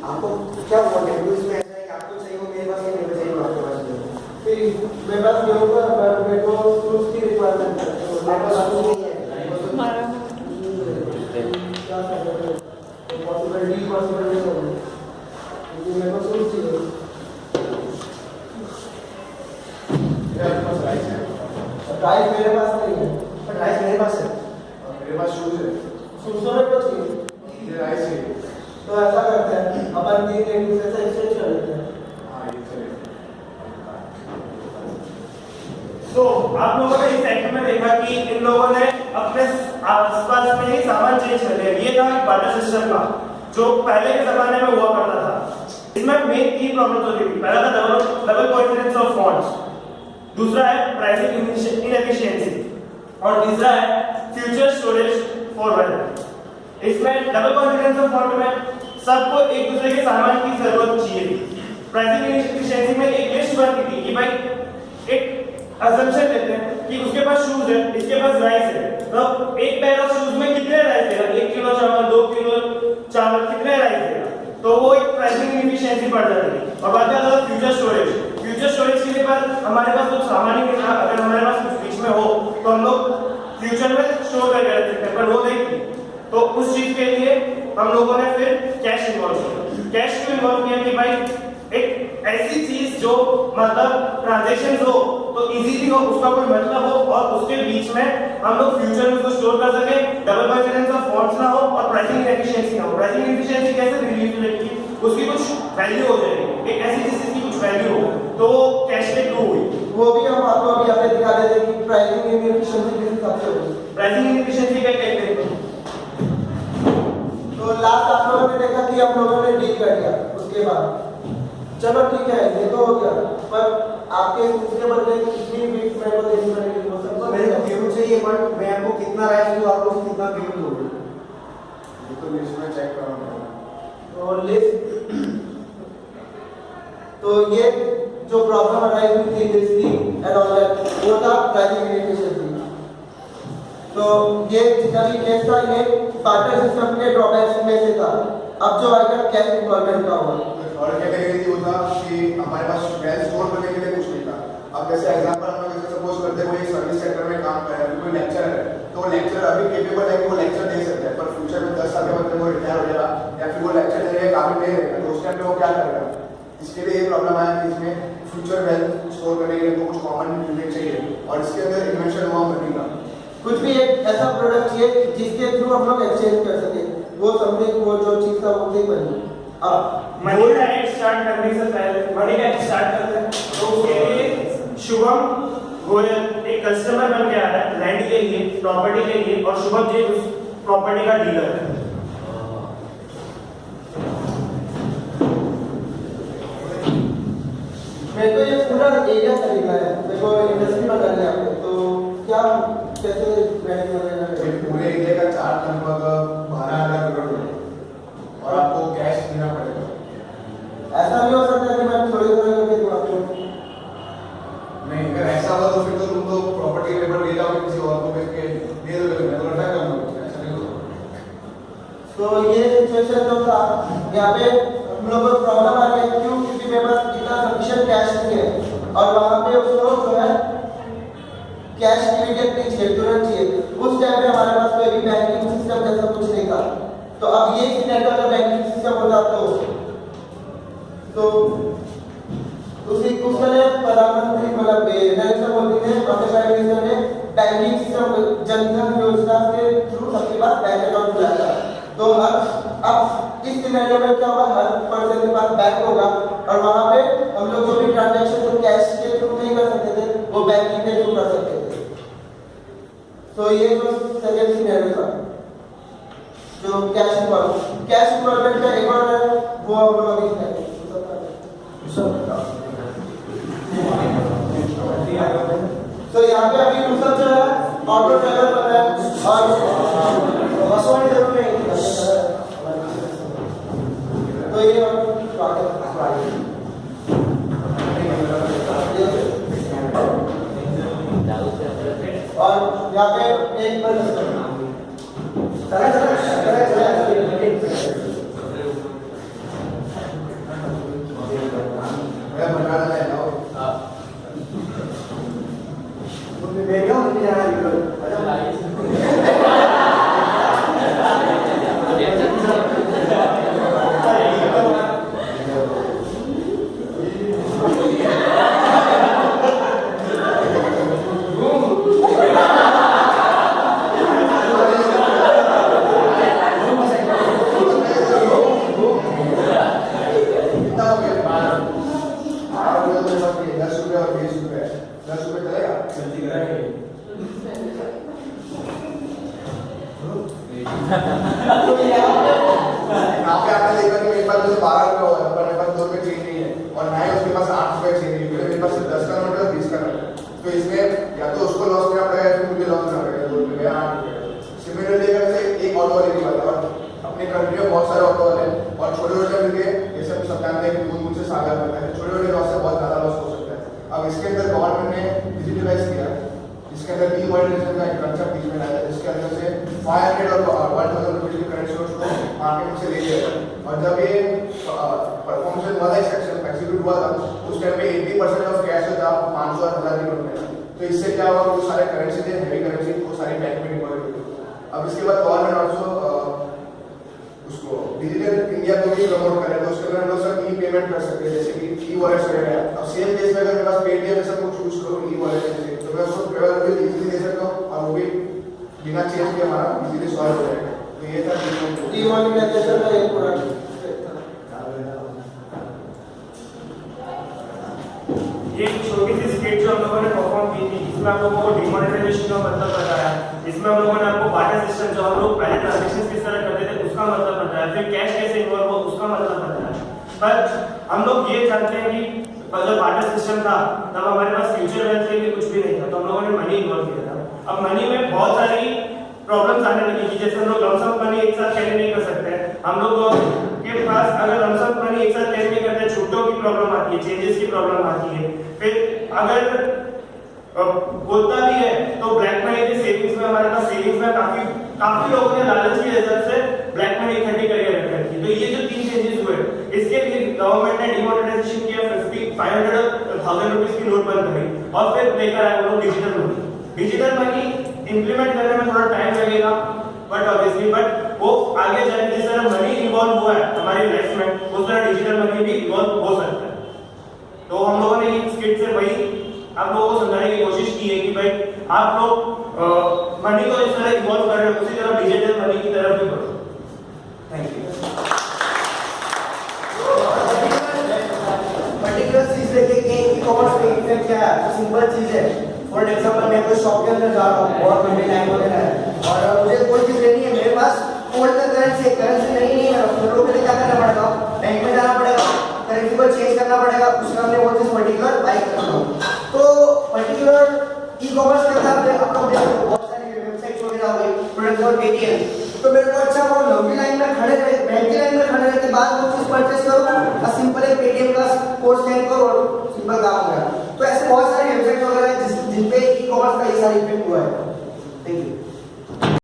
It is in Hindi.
आपको क्या कंटेंट इसमें ऐसा है कि आपको चाहिए हो मेरे पास, मेरे चाहिए आपके पास, फिर मेरे पास ये होगा, मेरे को शूज की रिक्वायरमेंट है, तो मेरे पास शूज नहीं है, हमारा क्या कर रहे हैं, पॉसिबिलिटी नहीं होगी, क्योंकि मेरे को शूज चाहिए। राइस मेरे पास नहीं है, पर राइस मेरे पास है, और मेरे पास शूज है, शूज तो मेरे को चाहिए, ये राइस है। तो ऐसा करते हैं अपन 3 एक दूसरे से एक्सचेंज कर लेते हैं। हाँ ये चलेगा। तो आप लोगों ने इस सेक्शन में देखा कि इन लोगों ने अपने आसपास में ही सामान चेंज कर लिया। ये था एक बार्टर सिस्टम का जो पहले के जमाने में हुआ करता था। इसमें मेन 3 प्रॉब्लम्स होती थी। पहला था डबल कोइंसिडेंस ऑफ फॉन्ट्स, दूसरा है प्राइसिंग इनएफिशिएंसी और तीसरा है फ्यूचर स्टोरेज फॉर वेल्थ। इसमें डबल कोइंसिडेंस ऑफ फॉन्ट में सबको एक दूसरे के सामान की जरूरत चाहिए थी। प्राइसिंग इनएफिशिएंसी में एक लिस्ट बनती थी कि भाई एक असम्पशन लेते हैं कि उसके पास शूज है, इसके पास राइस है, तो एक पैर ऑफ शूज में कितने राइस देगा, 1 किलो चावल, 2 किलो चावल, कितने राइस देगा, तो वो एक प्राइसिंग इनएफिशिएंसी बढ़ जाती है। और बात करते हैं फ्यूचर स्टोरेज। फ्यूचर स्टोरेज के लिए हमारे पास कुछ सामान ही नहीं था। अगर हमारे पास कुछ बीच में हो तो हम लोग फ्यूचर में स्टोर करके रख सकते हैं, पर वो नहीं, तो उस चीज के लिए हम लोगों ने फिर कैश इन्वॉल्व किया। कैश क्यों इन्वॉल्व किया कि भाई एक ऐसी चीज जो मतलब ट्रांजैक्शंस हो तो इजीली हो, उसका कोई मतलब हो और उसके बीच में हम लोग फ्यूचर में उसको स्टोर कर सके, डबल कोइंसिडेंस ऑफ फॉन्ट्स ना हो और प्राइसिंग इनएफिशिएंसी ना हो। प्राइसिंग इनएफिशिएंसी कैसे रिलीज होगी, उसकी कुछ वैल्यू हो जाएगी, एक ऐसी चीज जिसकी कुछ वैल्यू हो, तो कैश पे ट्रू हुई। वो भी हम आपको अभी यहाँ पे दिखा देते हैं कि प्राइसिंग इनएफिशिएंसी किस हिसाब से होगी। प्राइसिंग इनएफिशिएंसी क्या कहते हैं? तो लास्ट आप लोगों ने देखा कि हम लोगों ने डील कर लिया, उसके बाद चलो ठीक है ये तो हो गया, पर आपके दूसरे बदले कितनी बीट मेरे को देनी पड़ेगी वो सब मेरे को पेमेंट चाहिए, बट मैं आपको कितना राइस दूं, आप लोग कितना पेमेंट दोगे, ये तो लिस्ट में चेक करना पड़ेगा। तो लिस्ट, तो ये जो प्रॉब्लम अराइज हुई थी लिस्टिंग एंड ऑल दैट, वो था प्राइसिंग इनएफिशिएंसी। तो ये जितना भी केस था ये बार्टर सिस्टम के ड्रॉबैक्स में से था। अब जो आएगा कैश इन्वॉल्वमेंट का होगा। और कैटेगरी होता कि हमारे पास कैश स्टोर करने के लिए कुछ नहीं था। अब जैसे एग्जांपल हम लोग सपोज करते हैं कोई सर्विस सेक्टर में काम कर रहा है, कोई लेक्चरर है, तो वो लेक्चरर अभी केपेबल है कि वो लेक्चर दे सकता है, पर फ्यूचर में 10 साल के बाद वो रिटायर हो जाएगा या फिर वो लेक्चर देने के काबिल नहीं रहेगा, तो उस टाइम पे वो क्या करेगा। इसके लिए ये प्रॉब्लम आया कि इसमें फ्यूचर वेल्थ स्टोर करने के लिए कुछ कॉमन यूनिट चाहिए और इसके अंदर इन्वेंशन हुआ बनेगा। कुछ भी एक ऐसा प्रोडक्ट चाहिए जिसके थ्रू हम लोग एक्सचेंज कर सके, वो समथिंग वो जो चीज था वो नहीं बनी। अब मनी का एड स्टार्ट करने से पहले मनी का एड स्टार्ट करते हैं, तो उसके लिए शुभम गोयल एक कस्टमर बन के आ रहा है लैंड के लिए, प्रॉपर्टी के लिए, और शुभम जी उस प्रॉपर्टी का डीलर है। मेरे को ये पूरा एरिया खरीदना है, मेरे को इंडस्ट्री में करना है, तो क्या कैसे मैनेज करेगा? पूरे एरिया का चार्ज लगभग 12,000 करोड़ है और आपको कैश देना पड़ेगा। ऐसा भी हो सकता है कि मैं थोड़ी थोड़ी करके दूं आपको। नहीं, अगर ऐसा हुआ तो फिर तो तुम तो प्रॉपर्टी पेपर ले जाओगे किसी और को, बेच के दे दोगे, मैं तो लड़का करूंगा, ऐसा नहीं होगा। तो ये सिचुएशन जो था यहाँ पे हम लोगों को प्रॉब्लम आ रही है, क्यों? क्योंकि मेरे पास इतना सफिशिएंट कैश नहीं है और वहाँ पे उसको जो है कैश इमीडिएटली चाहिए, तुरंत चाहिए। उस टाइम पे हमारे पास कोई भी बैंकिंग सिस्टम जैसा कुछ नहीं था। तो अब ये सिनेरियो अगर बैंकिंग सिस्टम होता तो उसी उसके लिए प्रधानमंत्री मतलब नरेंद्र मोदी ने अपने प्राइम मिनिस्टर ने बैंकिंग सिस्टम जनधन योजना के थ्रू सबके पास बैंक अकाउंट खुलाया था। तो अब इस सिनेरियो में क्या होगा, हर पर्सन के पास बैंक होगा और वहाँ पे हम लोग जो भी ट्रांजैक्शन जो कैश के थ्रू नहीं कर सकते थे वो बैंकिंग के थ्रू कर सकते थे। तो ये जो सेकंड सिनेरियो था जो कैश इन्वॉल्वमेंट का एक और है वो हम लोग अभी करेंगे। तो यहाँ पे अभी दूसरा जो है ऑटो ट्रेवल कर रहा है और बसों की जरूरत नहीं। तो ये और यहाँ पे एक तो यहाँ पे यहाँ पे आपने देखा कि मेरे पास जैसे 12 रुपये हुआ है पर मेरे पास 2 रुपये चेंज नहीं है और ना ही उसके पास 8 रुपये चेंज नहीं है, मेरे पास सिर्फ 10 का नोट है और 20 का नोट है। तो इसमें या तो उसको लॉस करना पड़ेगा या फिर मुझे लॉस करना पड़ेगा 2 रुपये या 8 रुपये। सिमिलरली अगर से एक ऑटो वाले की बात है और अपनी कंट्री में बहुत सारे ऑटो वाले और छोटे छोटे मिलके जैसे हम सब जानते हैं कि बूंद बूंद से सागर बनता है, छोटे छोटे लॉस से बहुत ज़्यादा लॉस हो सकता है। अब इसके अंदर गवर्नमेंट ने डिजिटलाइज किया, इसके अंदर ई-वॉलेट का एक कंसेप्ट बीच में लाया जिसके अंदर से 500 और 1000 रुपीज के करेंट नोट्स को मार्केट से ले लिया गया। और जब ये परफॉर्मेंस हुआ था, सेक्शन एग्जीक्यूट हुआ था, उस टाइम पे 80% ऑफ कैश था 500 और 1000 के नोट में। तो इससे क्या हुआ, वो सारे करेंसी थे, हेवी करेंसी, वो सारी बैंक में डिपॉजिट हुई। अब इसके बाद गवर्नमेंट ऑल्सो उसको डिजिटल इंडिया को भी प्रमोट कर रहे हैं, तो उसके अंदर हम लोग सब ई पेमेंट कर सकते हैं, जैसे कि ई वॉलेट वगैरह है। अब सेम केस में अगर मेरे पास पेटीएम है, सब कुछ चूज करो ई वॉलेट से, तो मैं उसको ट्रेवल भी इजीली दे सकता हूँ और वो भी बिना चेंज के हमारा इजीली सॉल्व हो जाएगा। तो ये था डिमोनेटाइजेशन का एक पूरा ये छोटी सी स्किट जो हम लोगों ने परफॉर्म की थी, इसमें आप लोगों को डिमोनेटाइजेशन का मतलब बताया, इसमें हम लोगों ने आपको बार्टर सिस्टम जो हम लोग पहले ट्रांजैक्शन किस तरह करते थे उसका मतलब बताया, फिर कैश कैसे इन्वॉल्व हो उसका मतलब बताया। पर हम लोग ये जानते हैं कि जब बार्टर सिस्टम था तब हमारे पास फ्यूचर वेल्थ के लिए कुछ भी नहीं था, तो हम लोगों ने मनी इन्वॉल्व किया था। अब मनी में बहुत सारी प्रॉब्लम्स आने लगी कि जैसे हम लोग लमसम मनी एक साथ कैरी नहीं कर सकते, हम लोग के पास अगर लमसम मनी एक साथ कैरी नहीं करते, छूटों की प्रॉब्लम आती है, चेंजेस की प्रॉब्लम आती है। फिर अगर होता भी है तो ब्लैक मनी की सेविंग्स में हमारे पास सेविंग्स में काफी लोगों ने लालच की वजह से ब्लैक मनी इकट्ठी करके रख रखी। तो ये जो 3 चेंजेस हुए, इसके लिए गवर्नमेंट ने डिमोनेटाइजेशन किया, 500,000 रुपीस की नोट बंद करी और फिर लेकर आए वो लोग digital money. Digital money implement करने में थोड़ा टाइम लगेगा, बट ऑब्वियसली वो आगे जाके जिस तरह मनी इन्वॉल्व हुआ है हमारी लाइफ में, उस तरह डिजिटल मनी भी इन्वॉल्व हो सकता है। तो हम लोगों ने इस स्किट से वही आप लोगों को समझाने की कोशिश की है कि भाई आप लोग मनी को इस तरह इन्वॉल्व कर रहे हो, उसी तरह डिजिटल मनी की तरफ भी बढ़ो। Thank you. पर्टिकुलर चीज देखें कि ई-कॉमर्स में इफेक्ट क्या है, सिंपल चीज है। फॉर एग्जांपल मैं कोई शॉप के अंदर जा रहा हूँ, बहुत लंबी लाइन वगैरह है और मुझे कोई चीज लेनी है, मेरे पास ओल्ड का करेंसी नहीं है, फिर लोगों को क्या करना पड़ेगा, बैंक में जाना पड़ेगा, करेंसी को चेंज करना पड़ेगा, उसका हमने वो चीज पर्टिकुलर बाय करना हो। तो पर्टिकुलर ई-कॉमर्स के साथ आप लोग देखो बहुत सारी वेबसाइट्स वगैरह हो गई, फॉर एग्जांपल पेटीएम। तो मेरे को अच्छा वो लंबी लाइन में खड़े रहे, बैंक की लाइन में खड़े रहने के बाद वो चीज परचेस करूं